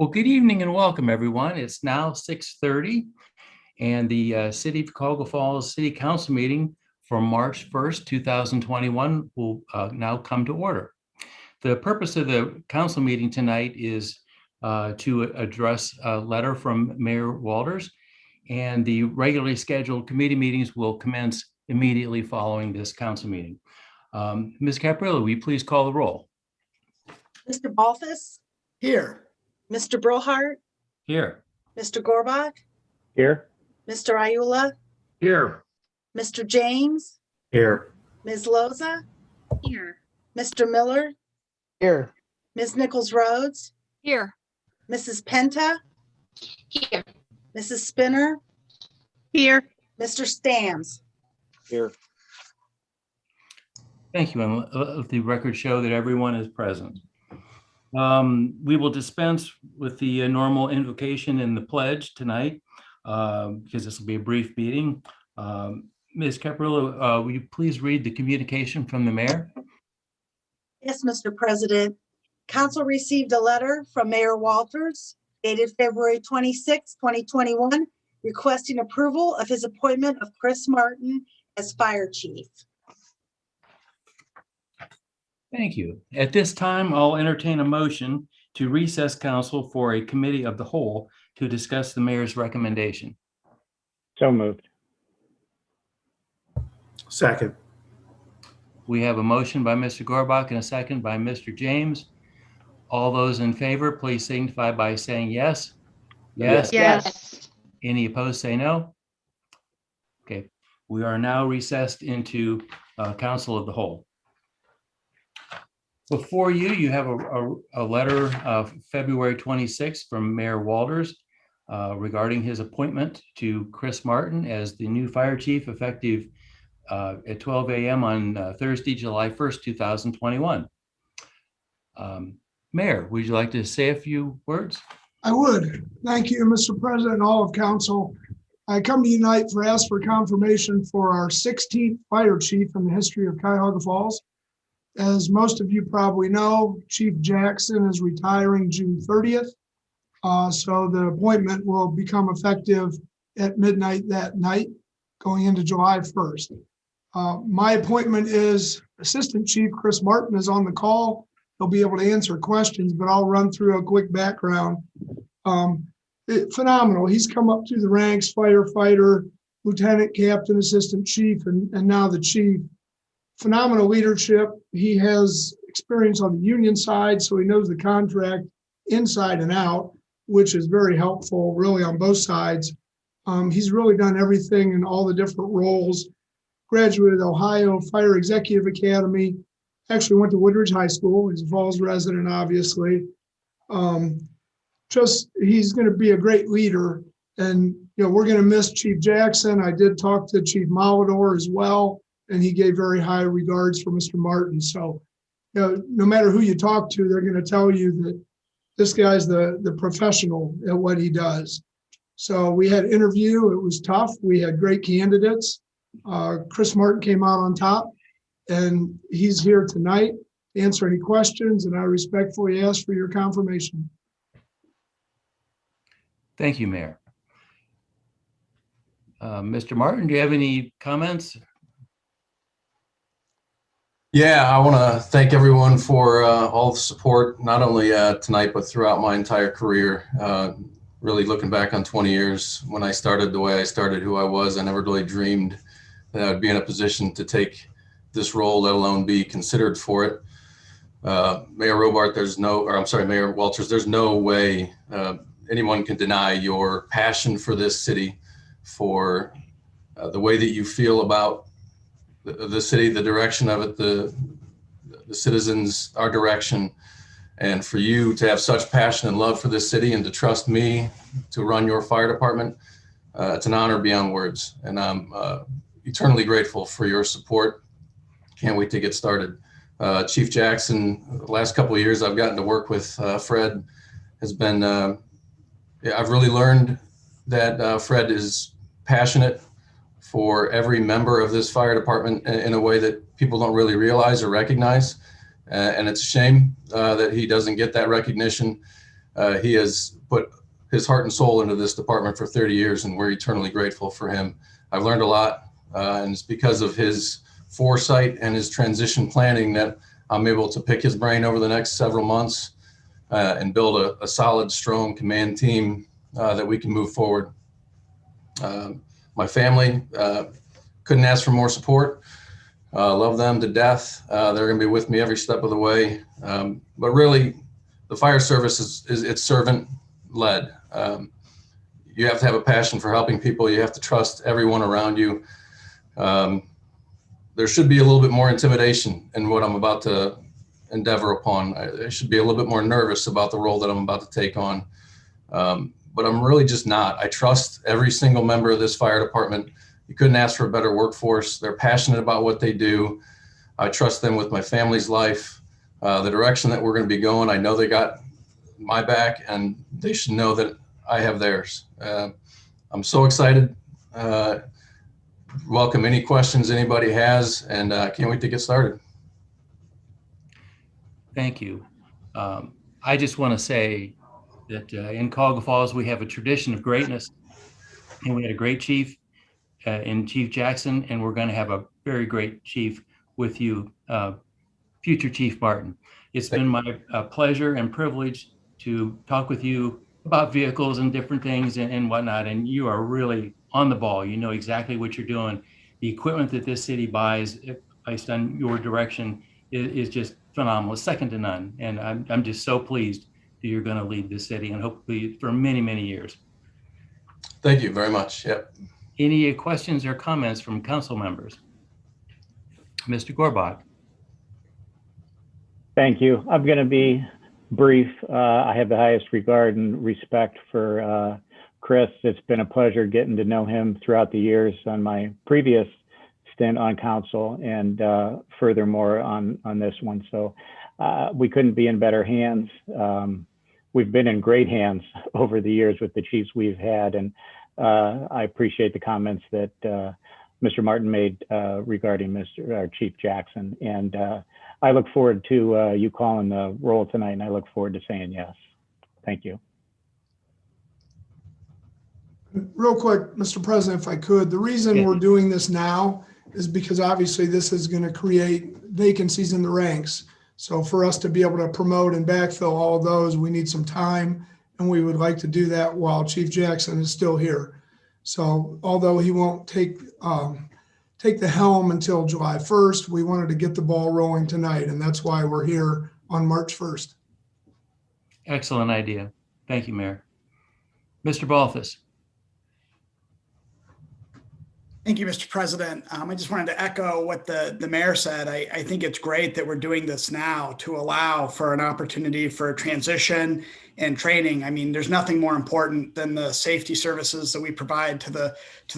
Well, good evening and welcome, everyone. It's now 6:30, and the City of Cuyahoga Falls City Council meeting for March 1st, 2021 will now come to order. The purpose of the council meeting tonight is to address a letter from Mayor Walters, and the regularly scheduled committee meetings will commence immediately following this council meeting. Ms. Caprillo, will you please call the roll? Mr. Balthus? Here. Mr. Brohart? Here. Mr. Gorbach? Here. Mr. Ayula? Here. Mr. James? Here. Ms. Loza? Here. Mr. Miller? Here. Ms. Nichols Rhodes? Here. Mrs. Penta? Here. Mrs. Spinner? Here. Mr. Stams? Here. Thank you. And let the record show that everyone is present. We will dispense with the normal invocation and the pledge tonight because this will be a brief meeting. Ms. Caprillo, will you please read the communication from the mayor? Yes, Mr. President. Council received a letter from Mayor Walters dated February 26, 2021, requesting approval of his appointment of Chris Martin as fire chief. Thank you. At this time, I'll entertain a motion to recess council for a committee of the whole to discuss the mayor's recommendation. So moved. Second. We have a motion by Mr. Gorbach and a second by Mr. James. All those in favor, please signify by saying yes. Yes. Yes. Any opposed, say no. Okay, we are now recessed into council of the whole. Before you, you have a letter of February 26th from Mayor Walters regarding his appointment to Chris Martin as the new fire chief effective at 12 a.m. on Thursday, July 1st, 2021. Mayor, would you like to say a few words? I would. Thank you, Mr. President and all of council. I come to you tonight for ask for confirmation for our 16th fire chief in the history of Cuyahoga Falls. As most of you probably know, Chief Jackson is retiring June 30th. So the appointment will become effective at midnight that night, going into July 1st. My appointment is Assistant Chief Chris Martin is on the call. He'll be able to answer questions, but I'll run through a quick background. Phenomenal. He's come up through the ranks, firefighter, lieutenant, captain, assistant chief, and now the chief. Phenomenal leadership. He has experience on the union side, so he knows the contract inside and out, which is very helpful really on both sides. He's really done everything in all the different roles. Graduated Ohio Fire Executive Academy, actually went to Woodridge High School. He's a Falls resident, obviously. He's going to be a great leader. And, we're going to miss Chief Jackson. I did talk to Chief Malador as well, and he gave very high regards for Mr. Martin. So, no matter who you talk to, they're going to tell you that this guy's the professional at what he does. So we had an interview. It was tough. We had great candidates. Chris Martin came out on top, and he's here tonight to answer any questions, and I respectfully ask for your confirmation. Thank you, Mayor. Mr. Martin, do you have any comments? Yeah, I want to thank everyone for all the support, not only tonight, but throughout my entire career. Really looking back on 20 years, when I started the way I started, who I was, I never really dreamed that I'd be in a position to take this role, let alone be considered for it. Mayor Mayor Walters, there's no way anyone can deny your passion for this city, for the way that you feel about the city, the direction of it, the citizens, our direction, and for you to have such passion and love for this city and to trust me to run your fire department. It's an honor beyond words, and I'm eternally grateful for your support. Can't wait to get started. Chief Jackson, the last couple of years I've gotten to work with Fred has been, I've really learned that Fred is passionate for every member of this fire department in a way that people don't really realize or recognize. And it's a shame that he doesn't get that recognition. He has put his heart and soul into this department for 30 years, and we're eternally grateful for him. I've learned a lot, and it's because of his foresight and his transition planning that I'm able to pick his brain over the next several months and build a solid, strong command team that we can move forward. My family couldn't ask for more support. Love them to death. They're going to be with me every step of the way. But really, the fire service it's servant led. You have to have a passion for helping people. You have to trust everyone around you. There should be a little bit more intimidation in what I'm about to endeavor upon. I should be a little bit more nervous about the role that I'm about to take on. But I'm really just not. I trust every single member of this fire department. You couldn't ask for a better workforce. They're passionate about what they do. I trust them with my family's life, the direction that we're going to be going. I know they got my back, and they should know that I have theirs. I'm so excited. Welcome any questions anybody has, and can't wait to get started. Thank you. I just want to say that in Cuyahoga Falls, we have a tradition of greatness, and we had a great chief in Chief Jackson, and we're going to have a very great chief with you, future Chief Martin. It's been my pleasure and privilege to talk with you about vehicles and different things and whatnot, and you are really on the ball. You know exactly what you're doing. The equipment that this city buys based on your direction is just phenomenal. It's second to none, and I'm just so pleased that you're going to lead this city, and hopefully for many, many years. Thank you very much. Yep. Any questions or comments from council members? Mr. Gorbach. Thank you. I'm going to be brief. I have the highest regard and respect for Chris. It's been a pleasure getting to know him throughout the years on my previous stint on council, and furthermore on this one. So we couldn't be in better hands. We've been in great hands over the years with the chiefs we've had, and I appreciate the comments that Mr. Martin made regarding Chief Jackson. And I look forward to you calling the roll tonight, and I look forward to saying yes. Thank you. Real quick, Mr. President, if I could, the reason we're doing this now is because obviously this is going to create vacancies in the ranks. So for us to be able to promote and backfill all of those, we need some time, and we would like to do that while Chief Jackson is still here. So although he won't take the helm until July 1st, we wanted to get the ball rolling tonight, and that's why we're here on March 1st. Excellent idea. Thank you, Mayor. Mr. Balthus. Thank you, Mr. President. I just wanted to echo what the mayor said. I think it's great that we're doing this now to allow for an opportunity for transition and training. I mean, there's nothing more important than the safety services that we provide to the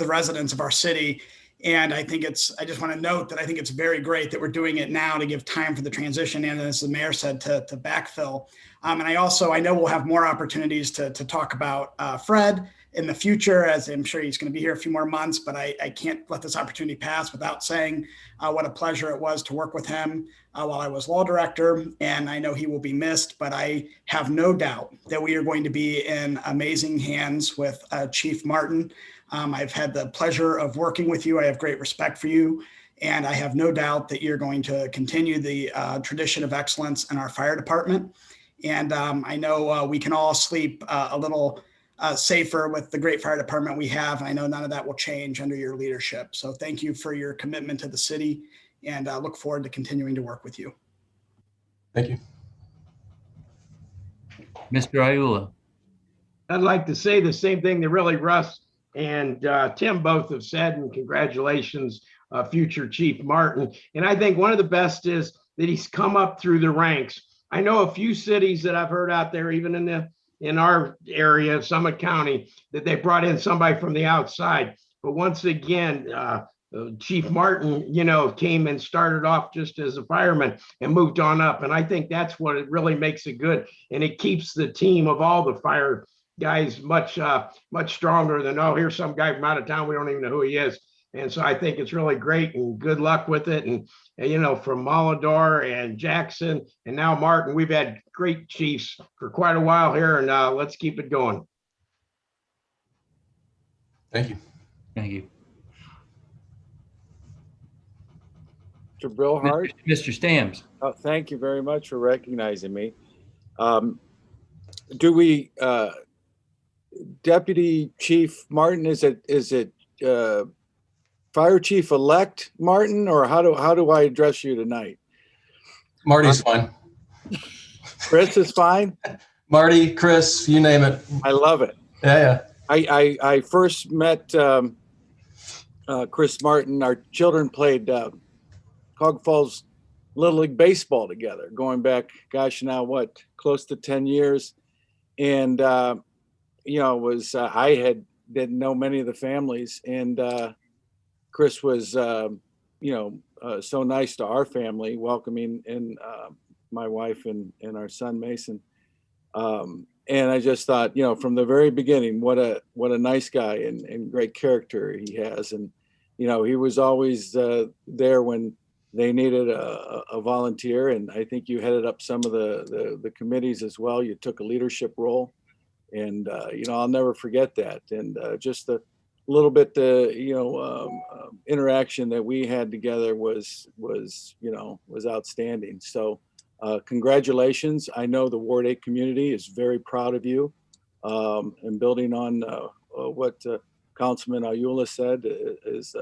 residents of our city. And I just want to note that I think it's very great that we're doing it now to give time for the transition, and as the mayor said, to backfill. And I know we'll have more opportunities to talk about Fred in the future, as I'm sure he's going to be here a few more months, but I can't let this opportunity pass without saying what a pleasure it was to work with him while I was law director. And I know he will be missed, but I have no doubt that we are going to be in amazing hands with Chief Martin. I've had the pleasure of working with you. I have great respect for you. And I have no doubt that you're going to continue the tradition of excellence in our fire department. And I know we can all sleep a little safer with the great fire department we have. I know none of that will change under your leadership. So thank you for your commitment to the city, and I look forward to continuing to work with you. Thank you. Mr. Ayula. I'd like to say the same thing that really Russ and Tim both have said, and congratulations, future Chief Martin. And I think one of the best is that he's come up through the ranks. I know a few cities that I've heard out there, even in our area, Summit County, that they brought in somebody from the outside. But once again, Chief Martin, came and started off just as a fireman and moved on up. And I think that's what it really makes it good. And it keeps the team of all the fire guys much stronger than, oh, here's some guy from out of town, we don't even know who he is. And so I think it's really great and good luck with it. And you know, from Molador and Jackson and now Martin, we've had great chiefs for quite a while here, and let's keep it going. Thank you. Thank you. Mr. Brillhart. Mr. Stams. Oh, thank you very much for recognizing me. Do we, Deputy Chief Martin, is it Fire Chief Elect Martin, or how do I address you tonight? Marty's fine. Chris is fine. Marty, Chris, you name it. I love it. Yeah. I first met Chris Martin. Our children played Cuyahoga Falls Little League Baseball together, going back, gosh, now what, close to 10 years. And, you know, didn't know many of the families. And Chris was, you know, so nice to our family, welcoming in my wife and our son, Mason. And I just thought, you know, from the very beginning, what a nice guy and great character he has. And, you know, he was always there when they needed a volunteer. And I think you headed up some of the committees as well. You took a leadership role. And, you know, I'll never forget that. And just the little bit, you know, interaction that we had together was outstanding. So congratulations. I know the Ward 8 community is very proud of you, and building on what Councilman Ayula said is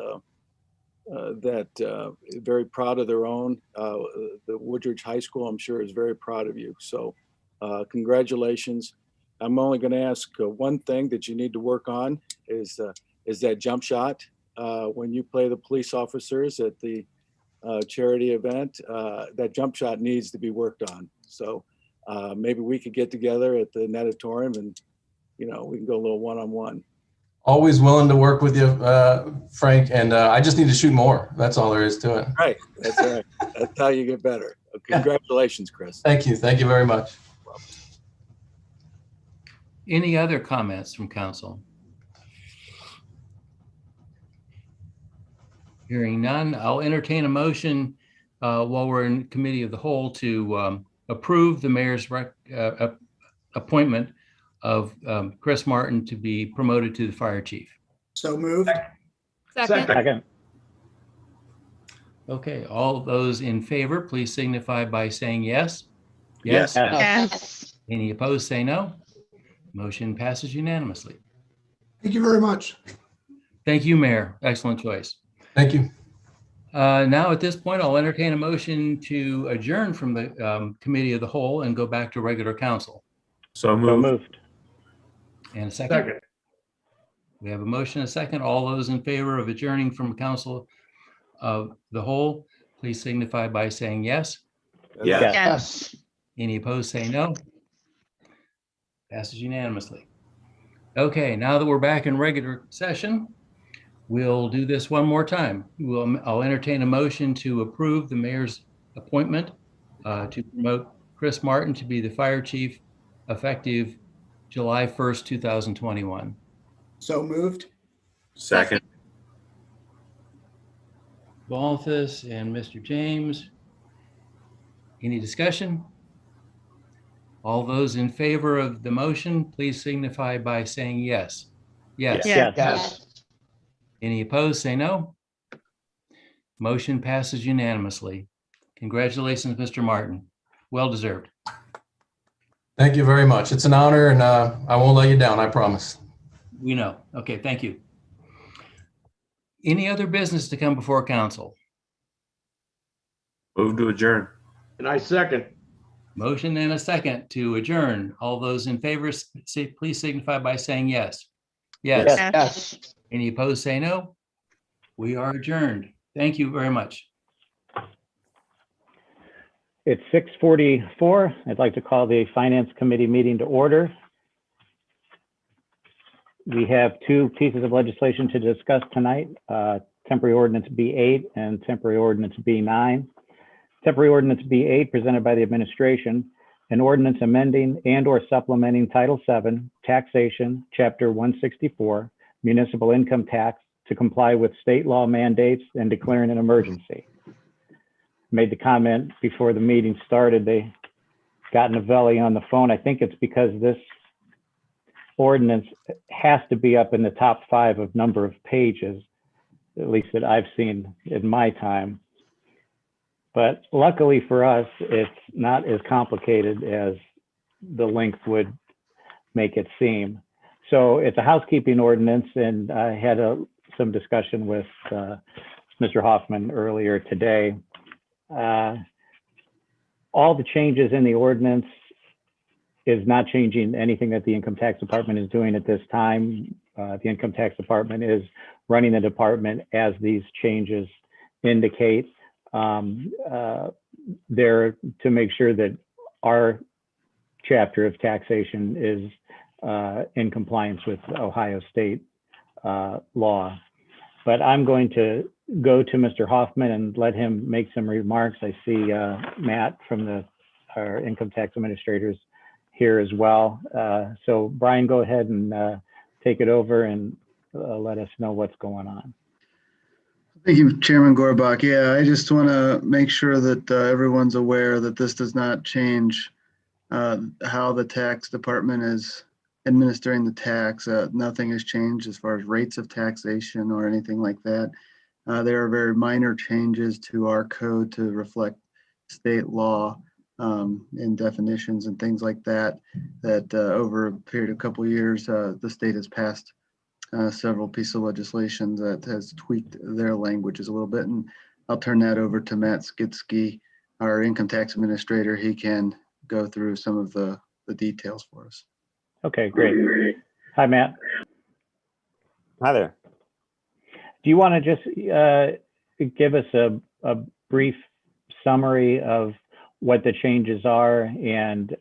that very proud of their own. The Woodridge High School, I'm sure, is very proud of you. So congratulations. I'm only going to ask one thing that you need to work on is that jump shot. When you play the police officers at the charity event, that jump shot needs to be worked on. So maybe we could get together at the natatorium and, you know, we can go a little one-on-one. Always willing to work with you, Frank. And I just need to shoot more. That's all there is to it. Right. That's right. That's how you get better. Congratulations, Chris. Thank you. Thank you very much. Any other comments from council? Hearing none, I'll entertain a motion while we're in committee of the whole to approve the mayor's appointment of Chris Martin to be promoted to the fire chief. So moved. Second. Okay, all those in favor, please signify by saying yes. Yes. Yes. Any opposed, say no. Motion passes unanimously. Thank you very much. Thank you, Mayor. Excellent choice. Thank you. Now, at this point, I'll entertain a motion to adjourn from the committee of the whole and go back to regular council. So moved. And a second. We have a motion and a second. All those in favor of adjourning from council of the whole, please signify by saying yes. Yes. Any opposed, say no. Passes unanimously. Okay, now that we're back in regular session, we'll do this one more time. I'll entertain a motion to approve the mayor's appointment to promote Chris Martin to be the fire chief effective July 1st, 2021. So moved. Second. Balthus and Mr. James. Any discussion? All those in favor of the motion, please signify by saying yes. Yes. Yes. Any opposed, say no. Motion passes unanimously. Congratulations, Mr. Martin. Well deserved. Thank you very much. It's an honor, and I won't let you down, I promise. We know. Okay, thank you. Any other business to come before council? Move to adjourn. And I second. Motion and a second to adjourn. All those in favor, please signify by saying yes. Yes. Yes. Any opposed, say no. We are adjourned. Thank you very much. It's 6:44. I'd like to call the Finance Committee meeting to order. We have two pieces of legislation to discuss tonight, temporary ordinance B8 and temporary ordinance B9. Temporary ordinance B8 presented by the administration, an ordinance amending and or supplementing Title VII, Taxation, Chapter 164, Municipal Income Tax, to comply with state law mandates and declaring an emergency. Made the comment before the meeting started, they got Novelli on the phone. I think it's because this ordinance has to be up in the top 5 of number of pages, at least that I've seen in my time. But luckily for us, it's not as complicated as the length would make it seem. So it's a housekeeping ordinance, and I had some discussion with Mr. Hoffman earlier today. All the changes in the ordinance is not changing anything that the Income Tax Department is doing at this time. The Income Tax Department is running the department as these changes indicate. They're to make sure that our chapter of taxation is in compliance with Ohio state law. But I'm going to go to Mr. Hoffman and let him make some remarks. I see Matt from our income tax administrators here as well. So Brian, go ahead and take it over and let us know what's going on. Thank you, Chairman Gorbach. Yeah, I just want to make sure that everyone's aware that this does not change how the tax department is administering the tax. Nothing has changed as far as rates of taxation or anything like that. There are very minor changes to our code to reflect state law and definitions and things like that, that over a period of a couple of years, the state has passed several pieces of legislation that has tweaked their languages a little bit. And I'll turn that over to Matt Skitsky, our income tax administrator. He can go through some of the details for us. Okay, great. Hi, Matt. Hi there. Do you want to just give us a brief summary of what the changes are? And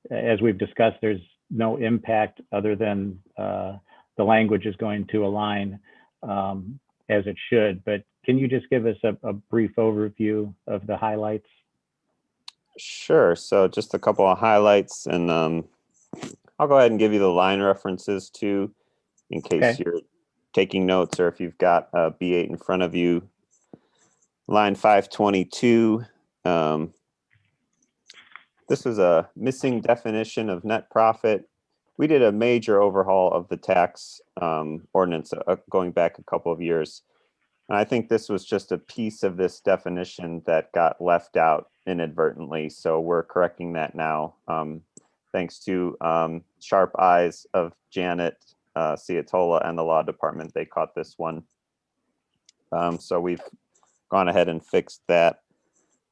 as we've discussed, there's no impact other than the language is going to align as it should. But can you just give us a brief overview of the highlights? Sure. So just a couple of highlights, and I'll go ahead and give you the line references too, in case you're taking notes or if you've got a B8 in front of you. Line 522. This was a missing definition of net profit. We did a major overhaul of the tax ordinance going back a couple of years. And I think this was just a piece of this definition that got left out inadvertently. So we're correcting that now. Thanks to sharp eyes of Janet Ciatola and the law department, they caught this one. So we've gone ahead and fixed that.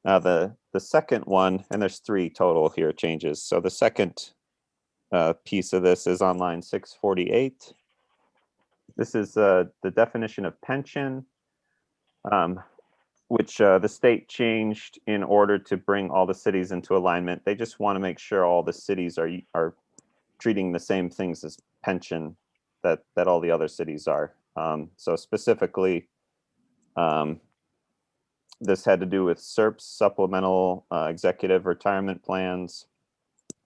Now the second one, and there's 3 total here changes. So the second piece of this is on line 648. This is the definition of pension, which the state changed in order to bring all the cities into alignment. They just want to make sure all the cities are treating the same things as pension that all the other cities are. So specifically, this had to do with SERPs, supplemental executive retirement plans.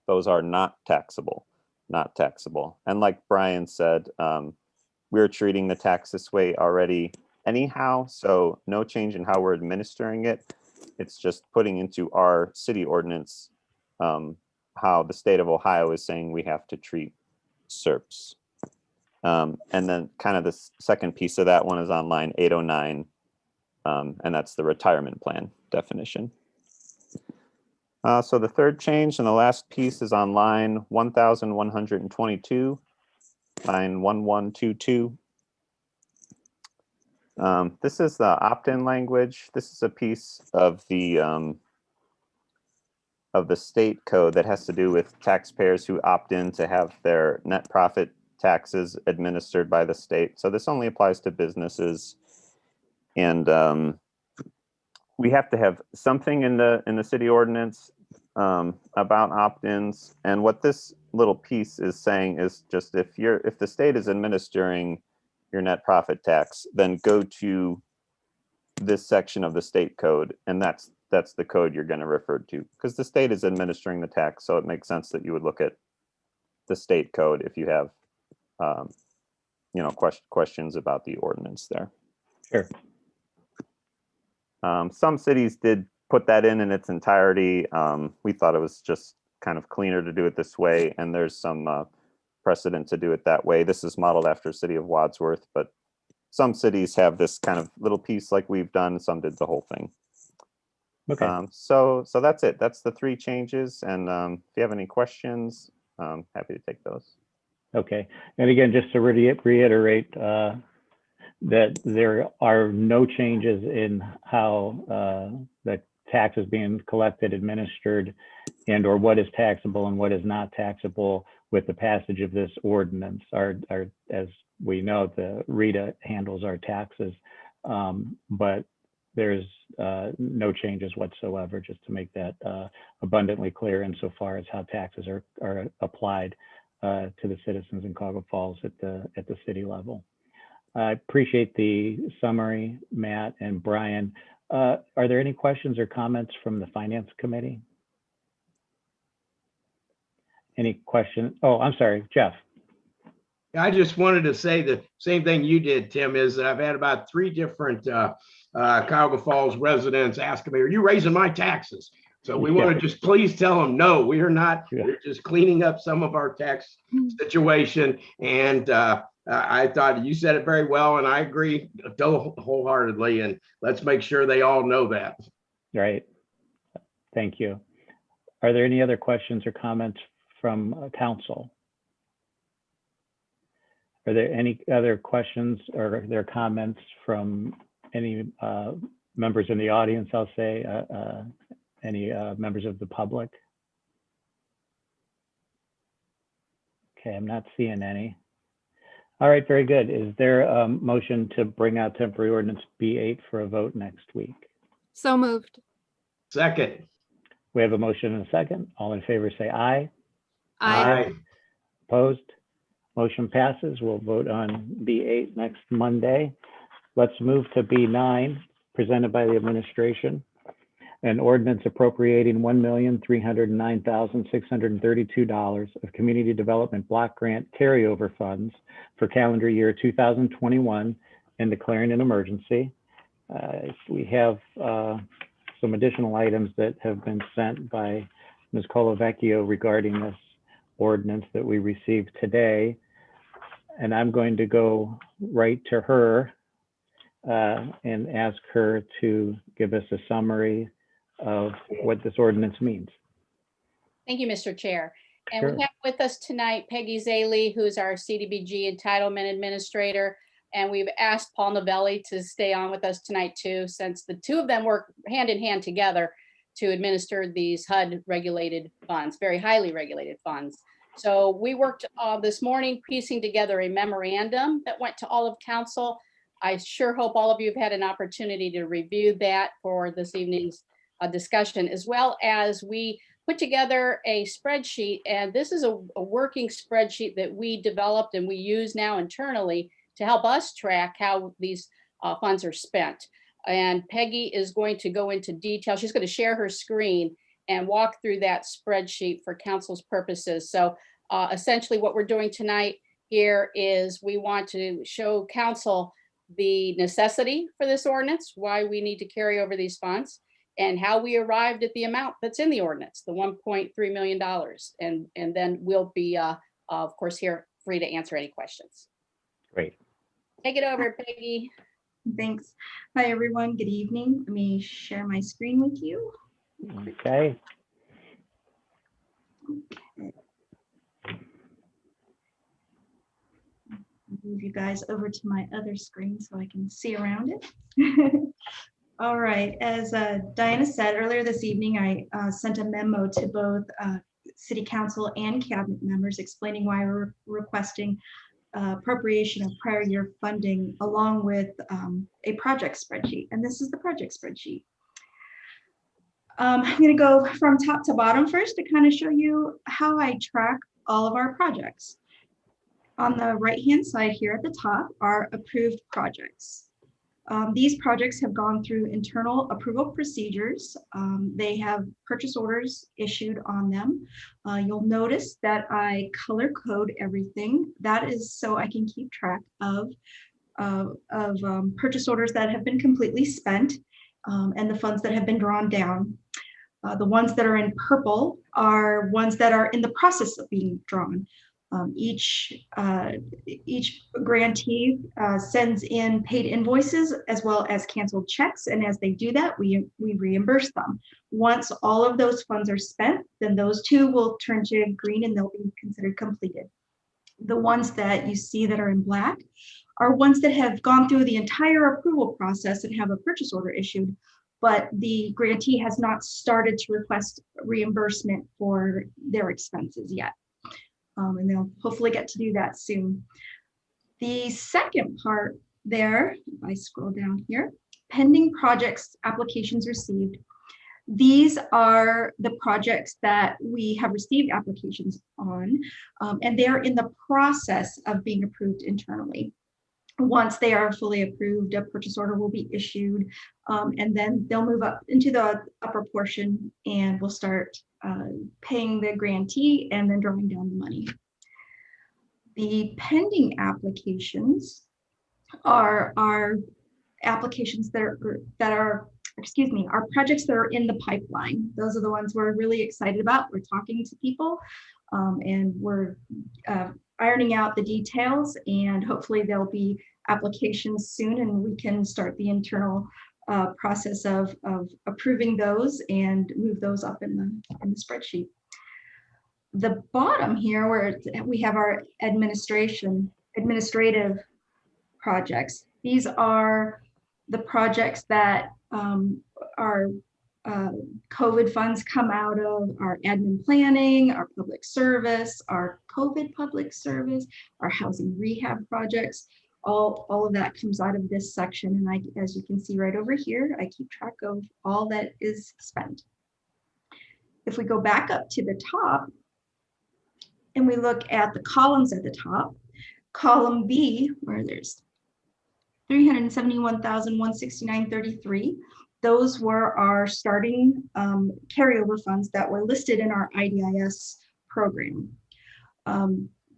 Those are not taxable. And like Brian said, we're treating the tax this way already anyhow, so no change in how we're administering it. It's just putting into our city ordinance how the state of Ohio is saying we have to treat SERPs. And then kind of the second piece of that one is on line 809, and that's the retirement plan definition. So the third change and the last piece is on line 1122, line 1122. This is the opt-in language. This is a piece of the state code that has to do with taxpayers who opt in to have their net profit taxes administered by the state. So this only applies to businesses, and we have to have something in the city ordinance about opt-ins. And what this little piece is saying is just if the state is administering your net profit tax, then go to this section of the state code, and that's the code you're going to refer to, because the state is administering the tax. So it makes sense that you would look at the state code if you have questions about the ordinance there. Sure. Some cities did put that in its entirety. We thought it was just kind of cleaner to do it this way, and there's some precedent to do it that way. This is modeled after City of Wadsworth, but some cities have this kind of little piece like we've done. Some did the whole thing. Okay. So that's it. That's the 3 changes. And if you have any questions, happy to take those. Okay. And again, just to reiterate that there are no changes in how the tax is being collected, administered, and or what is taxable and what is not taxable with the passage of this ordinance. As we know, the RETA handles our taxes, but there's no changes whatsoever, just to make that abundantly clear insofar as how taxes are applied to the citizens in Cuyahoga Falls at the city level. I appreciate the summary, Matt and Brian. Are there any questions or comments from the Finance Committee? Any questions? Oh, I'm sorry, Jeff. I just wanted to say the same thing you did, Tim, is that I've had about 3 different Cuyahoga Falls residents asking me, are you raising my taxes? So we want to just please tell them, no, we are not. We're just cleaning up some of our tax situation. And I thought you said it very well, and I agree wholeheartedly. And let's make sure they all know that. Right. Thank you. Are there any other questions or comments from council? Are there any other questions or are there comments from any members in the audience, I'll say, any members of the public? Okay, I'm not seeing any. All right, very good. Is there a motion to bring out temporary ordinance B8 for a vote next week? So moved. Second. We have a motion and a second. All in favor say aye. Aye. Opposed? Motion passes. We'll vote on B8 next Monday. Let's move to B9, presented by the administration. An ordinance appropriating $1,309,632 of community development block grant carryover funds for calendar year 2021 and declaring an emergency. We have some additional items that have been sent by Ms. Colavecchio regarding this ordinance that we received today. And I'm going to go right to her and ask her to give us a summary of what this ordinance means. Thank you, Mr. Chair. And Sure. we have with us tonight Peggy Zaley, who's our CDBG Entitlement Administrator. And we've asked Paul Novelli to stay on with us tonight too, since the 2 of them work hand in hand together to administer these HUD regulated funds, very highly regulated funds. So we worked this morning piecing together a memorandum that went to all of council. I sure hope all of you have had an opportunity to review that for this evening's discussion, as well as we put together a spreadsheet. And this is a working spreadsheet that we developed and we use now internally to help us track how these funds are spent. And Peggy is going to go into detail. She's going to share her screen and walk through that spreadsheet for council's purposes. So essentially what we're doing tonight here is we want to show council the necessity for this ordinance, why we need to carry over these funds, and how we arrived at the amount that's in the ordinance, the $1.3 million. And then we'll be, of course, here free to answer any questions. Great. Take it over, Peggy. Thanks. Hi, everyone. Good evening. Let me share my screen with you. Okay. Move you guys over to my other screen so I can see around it. All right. As Diana said earlier this evening, I sent a memo to both City Council and Cabinet members explaining why we're requesting appropriation of prior year funding along with a project spreadsheet. And this is the project spreadsheet. I'm going to go from top to bottom first to kind of show you how I track all of our projects. On the right-hand side here at the top are approved projects. These projects have gone through internal approval procedures. They have purchase orders issued on them. You'll notice that I color code everything. That is so I can keep track of purchase orders that have been completely spent and the funds that have been drawn down. The ones that are in purple are ones that are in the process of being drawn. Each grantee sends in paid invoices as well as canceled checks, and as they do that, we reimburse them. Once all of those funds are spent, then those two will turn to green and they'll be considered completed. The ones that you see that are in black are ones that have gone through the entire approval process and have a purchase order issued, but the grantee has not started to request reimbursement for their expenses yet. And they'll hopefully get to do that soon. The second part there, if I scroll down here, pending projects applications received. These are the projects that we have received applications on, and they're in the process of being approved internally. Once they are fully approved, a purchase order will be issued, and then they'll move up into the upper portion and we'll start paying the grantee and then drawing down the money. The pending applications are applications that are projects that are in the pipeline. Those are the ones we're really excited about. We're talking to people and we're ironing out the details, and hopefully there'll be applications soon and we can start the internal process of approving those and move those up in the spreadsheet. The bottom here where we have our administrative projects, these are the projects that our COVID funds come out of, our admin planning, our public service, our COVID public service, our housing rehab projects. All of that comes out of this section. And as you can see right over here, I keep track of all that is spent. If we go back up to the top and we look at the columns at the top, column B, where there's 371,169.33. Those were our starting carryover funds that were listed in our IDIS program.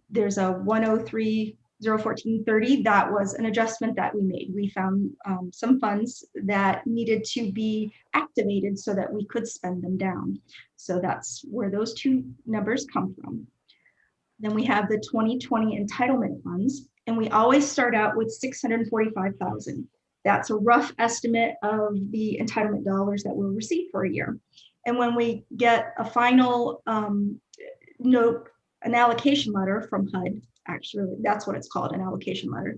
There's a 103,014.30. That was an adjustment that we made. We found some funds that needed to be activated so that we could spend them down. So that's where those two numbers come from. Then we have the 2020 entitlement funds, and we always start out with 645,000. That's a rough estimate of the entitlement dollars that we'll receive for a year. And when we get a final an allocation letter from HUD, actually, that's what it's called, an allocation letter,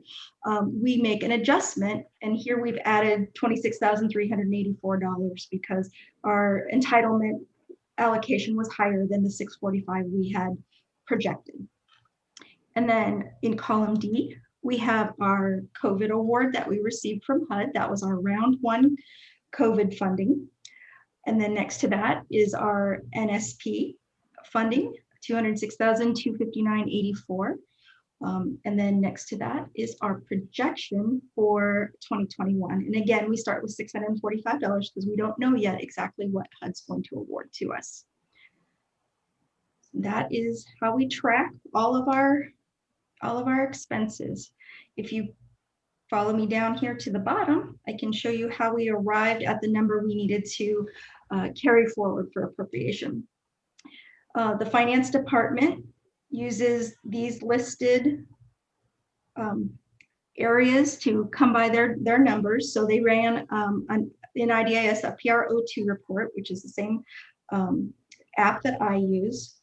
we make an adjustment. And here we've added $26,384 because our entitlement allocation was higher than the 645 we had projected. And then in column D, we have our COVID award that we received from HUD. That was our round one COVID funding. And then next to that is our NSP funding, $206,259.84. And then next to that is our projection for 2021. And again, we start with $645 because we don't know yet exactly what HUD's going to award to us. That is how we track all of our expenses. If you follow me down here to the bottom, I can show you how we arrived at the number we needed to carry forward for appropriation. The finance department uses these listed areas to come by their numbers. So they ran in IDIS a PRO2 report, which is the same app that I use,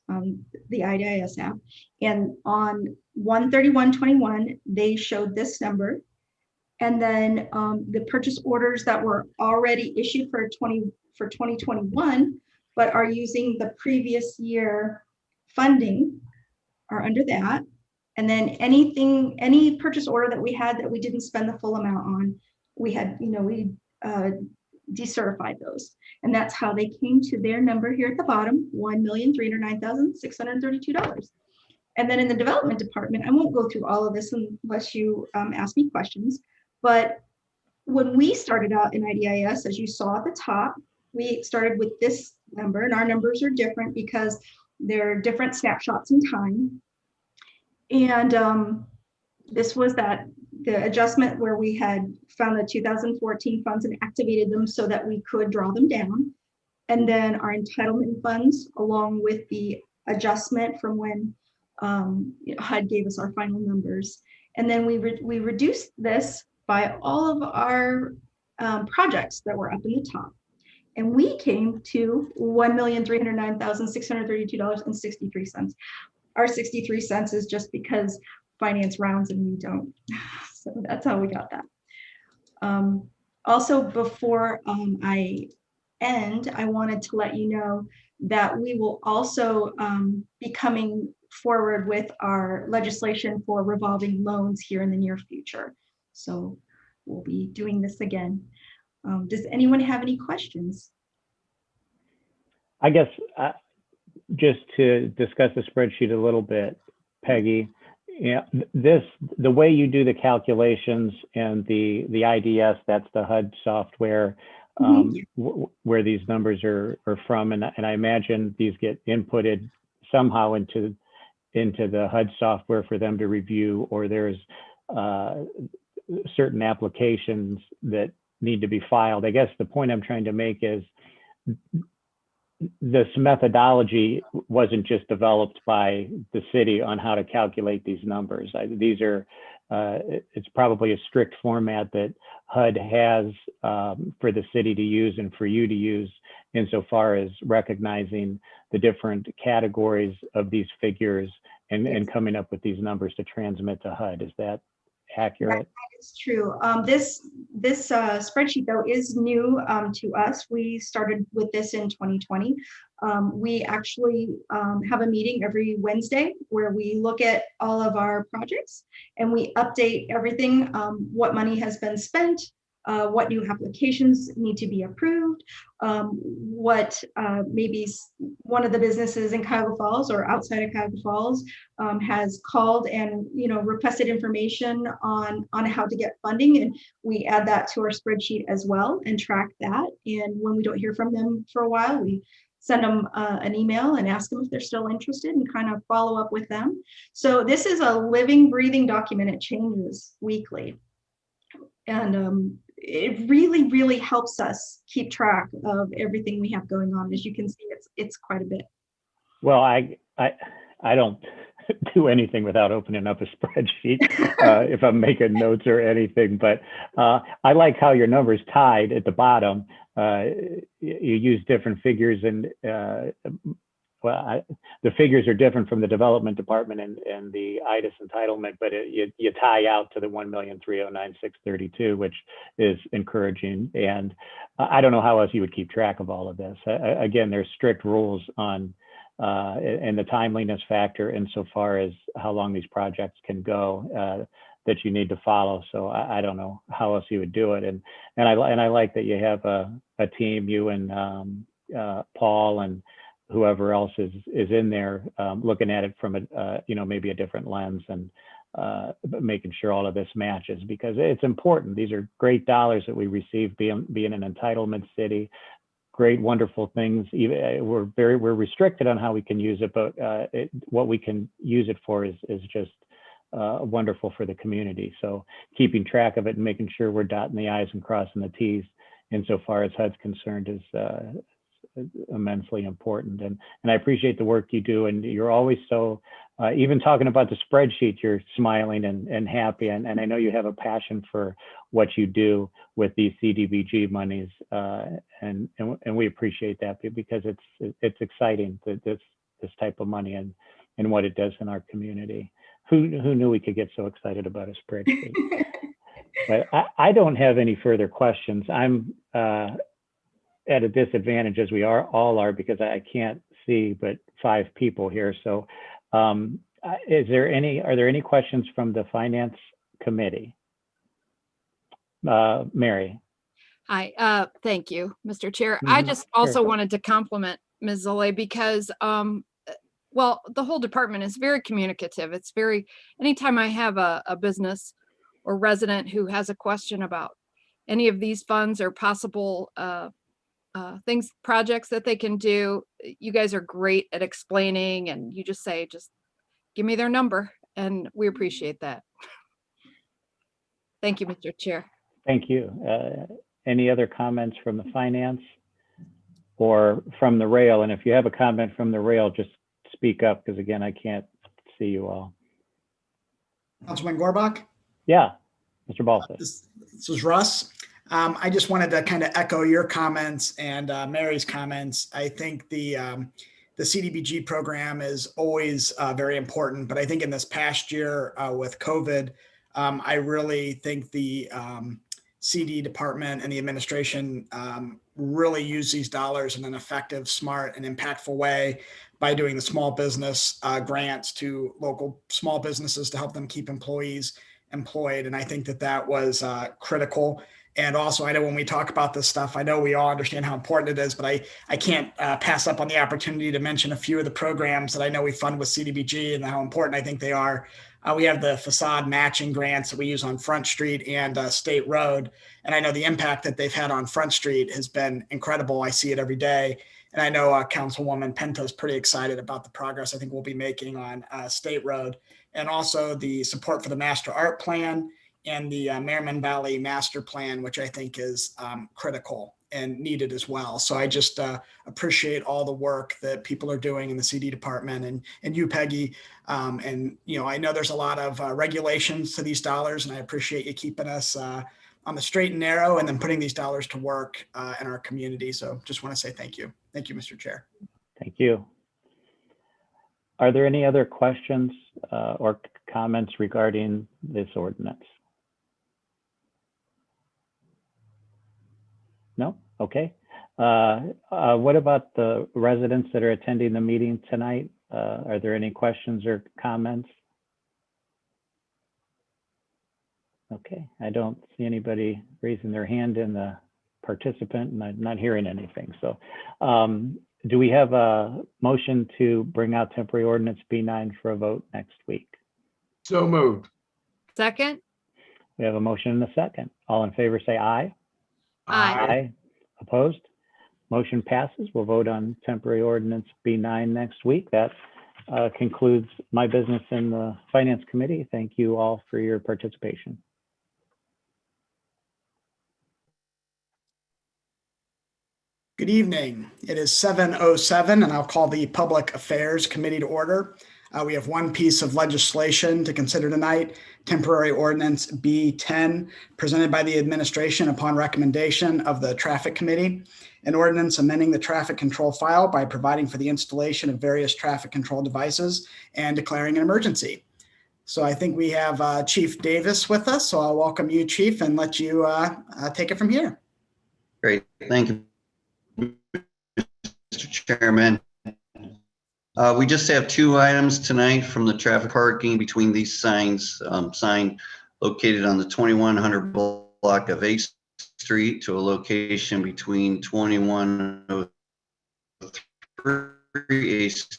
the IDIS app. And on 1/31/21, they showed this number. And then the purchase orders that were already issued for 2021, but are using the previous year funding are under that. And then any purchase order that we had that we didn't spend the full amount on, we decertified those. And that's how they came to their number here at the bottom, $1,309,632. And then in the development department, I won't go through all of this unless you ask me questions, but when we started out in IDIS, as you saw at the top, we started with this number, and our numbers are different because they're different snapshots in time. And this was the adjustment where we had found the 2014 funds and activated them so that we could draw them down. And then our entitlement funds, along with the adjustment from when HUD gave us our final numbers. And then we reduced this by all of our projects that were up in the top. And we came to $1,309,632.63. Our 63 cents is just because finance rounds and we don't. So that's how we got that. Also, before I end, I wanted to let you know that we will also be coming forward with our legislation for revolving loans here in the near future. So we'll be doing this again. Does anyone have any questions? I guess just to discuss the spreadsheet a little bit, Peggy, the way you do the calculations and the IDS, that's the HUD software, where these numbers are from, and I imagine these get inputted somehow into the HUD software for them to review, or there's certain applications that need to be filed. I guess the point I'm trying to make is this methodology wasn't just developed by the city on how to calculate these numbers. These are, it's probably a strict format that HUD has for the city to use and for you to use insofar as recognizing the different categories of these figures and coming up with these numbers to transmit to HUD. Is that accurate? That is true. This spreadsheet, though, is new to us. We started with this in 2020. We actually have a meeting every Wednesday where we look at all of our projects and we update everything, what money has been spent, what new applications need to be approved, what maybe one of the businesses in Cuyahoga Falls or outside of Cuyahoga Falls has called and requested information on how to get funding, and we add that to our spreadsheet as well and track that. And when we don't hear from them for a while, we send them an email and ask them if they're still interested and kind of follow up with them. So this is a living, breathing document. It changes weekly. And it really, really helps us keep track of everything we have going on. As you can see, it's quite a bit. Well, I don't do anything without opening up a spreadsheet if I'm making notes or anything, but I like how your numbers tied at the bottom. You use different figures, and the figures are different from the development department and the IDIS entitlement, but you tie out to the 1,309,632, which is encouraging. And I don't know how else you would keep track of all of this. Again, there's strict rules on and the timeliness factor insofar as how long these projects can go that you need to follow. So I don't know how else you would do it. And I like that you have a team, you and Paul and whoever else is in there looking at it from a maybe a different lens and making sure all of this matches, because it's important. These are great dollars that we receive being an entitlement city. Great, wonderful things. We're restricted on how we can use it, but what we can use it for is just wonderful for the community. So keeping track of it and making sure we're dotting the I's and crossing the T's insofar as HUD's concerned is immensely important. And I appreciate the work you do. And you're always so, even talking about the spreadsheet, you're smiling and happy. And I know you have a passion for what you do with these CDBG monies. And we appreciate that because it's exciting, this type of money and what it does in our community. Who knew we could get so excited about a spreadsheet? But I don't have any further questions. I'm at a disadvantage, as we all are, because I can't see but 5 people here. So are there any questions from the Finance Committee? Mary. Hi, thank you, Mr. Chair. I just also Sure. wanted to compliment Ms. Zole because, well, the whole department is very communicative. It's anytime I have a business or resident who has a question about any of these funds or possible projects that they can do. You guys are great at explaining, and you just say, just give me their number, and we appreciate that. Thank you, Mr. Chair. Thank you. Any other comments from the finance or from the rail? And if you have a comment from the rail, just speak up, because again, I can't see you all. Councilman Gorbach? Yeah, Mr. Balsas. This is Russ. I just wanted to kind of echo your comments and Mary's comments. I think the CDBG program is always very important, but I think in this past year with COVID, I really think the CD department and the administration really use these dollars in an effective, smart, and impactful way by doing the small business grants to local small businesses to help them keep employees employed. And I think that that was critical. And also, I know when we talk about this stuff, I know we all understand how important it is, but I can't pass up on the opportunity to mention a few of the programs that I know we fund with CDBG and how important I think they are. We have the facade matching grants that we use on Front Street and State Road. And I know the impact that they've had on Front Street has been incredible. I see it every day. And I know Councilwoman Penta is pretty excited about the progress I think we'll be making on State Road. And also the support for the Master Art Plan and the Merriman Valley Master Plan, which I think is critical and needed as well. So I just appreciate all the work that people are doing in the CD department and you, Peggy. And, you know, I know there's a lot of regulations to these dollars, and I appreciate you keeping us on the straight and narrow and then putting these dollars to work in our community. So just want to say thank you. Thank you, Mr. Chair. Thank you. Are there any other questions or comments regarding this ordinance? No? Okay. What about the residents that are attending the meeting tonight? Are there any questions or comments? Okay, I don't see anybody raising their hand in the participant, and I'm not hearing anything. So do we have a motion to bring out temporary ordinance B9 for a vote next week? So moved. Second? We have a motion and a second. All in favor say aye. Aye. Opposed? Motion passes. We'll vote on temporary ordinance B9 next week. That concludes my business in the Finance Committee. Thank you all for your participation. Good evening. It is 7:07, and I'll call the Public Affairs Committee to order. We have one piece of legislation to consider tonight, temporary ordinance B10, presented by the administration upon recommendation of the Traffic Committee. An ordinance amending the traffic control file by providing for the installation of various traffic control devices and declaring an emergency. So I think we have Chief Davis with us. So I'll welcome you, Chief, and let you take it from here. Great. Thank you, Mr. Chairman. We just have two items tonight from the traffic parking between these signs. Sign located on the 2100 block of 8th Street to a location between 2103 8th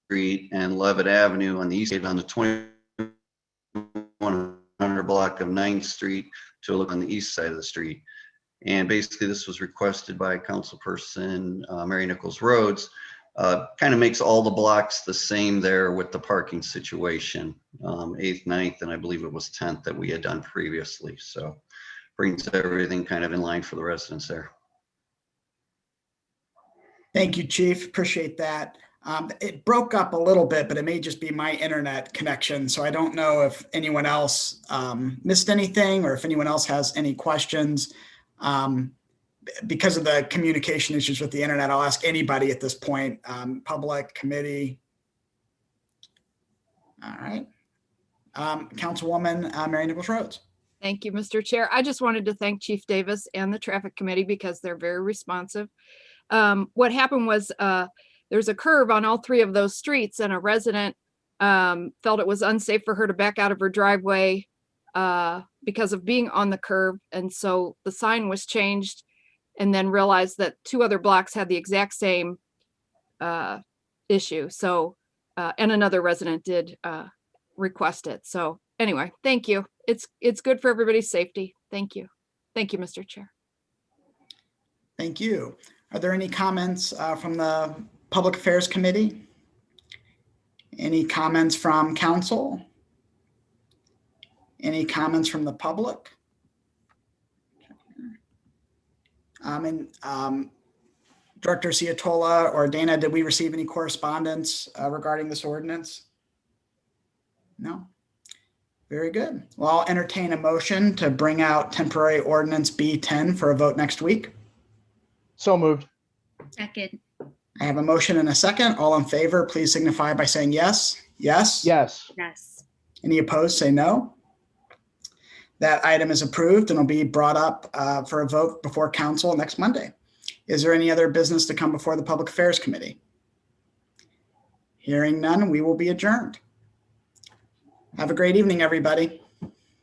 Street and Levitt Avenue on the east side on the 2100 block of 9th Street to look on the east side of the street. And basically this was requested by Councilperson Mary Nichols Rhodes. Kind of makes all the blocks the same there with the parking situation. 8th, 9th, and I believe it was 10th that we had done previously. So brings everything kind of in line for the residents there. Thank you, Chief. Appreciate that. It broke up a little bit, but it may just be my internet connection. So I don't know if anyone else missed anything or if anyone else has any questions. Because of the communication issues with the internet, I'll ask anybody at this point, public, committee. All right. Councilwoman Mary Nichols Rhodes. Thank you, Mr. Chair. I just wanted to thank Chief Davis and the Traffic Committee because they're very responsive. What happened was there's a curve on all three of those streets, and a resident felt it was unsafe for her to back out of her driveway because of being on the curb. And so the sign was changed, and then realized that two other blocks had the exact same issue. So, and another resident did request it. So anyway, thank you. It's good for everybody's safety. Thank you. Thank you, Mr. Chair. Thank you. Are there any comments from the Public Affairs Committee? Any comments from council? Any comments from the public? Director Ciatola or Dana, did we receive any correspondence regarding this ordinance? No. Very good. Well, I'll entertain a motion to bring out temporary ordinance B10 for a vote next week. So moved. Second. I have a motion and a second. All in favor, please signify by saying yes. Yes. Yes. Yes. Any opposed, say no. That item is approved and will be brought up for a vote before council next Monday. Is there any other business to come before the Public Affairs Committee? Hearing none, we will be adjourned. Have a great evening, everybody.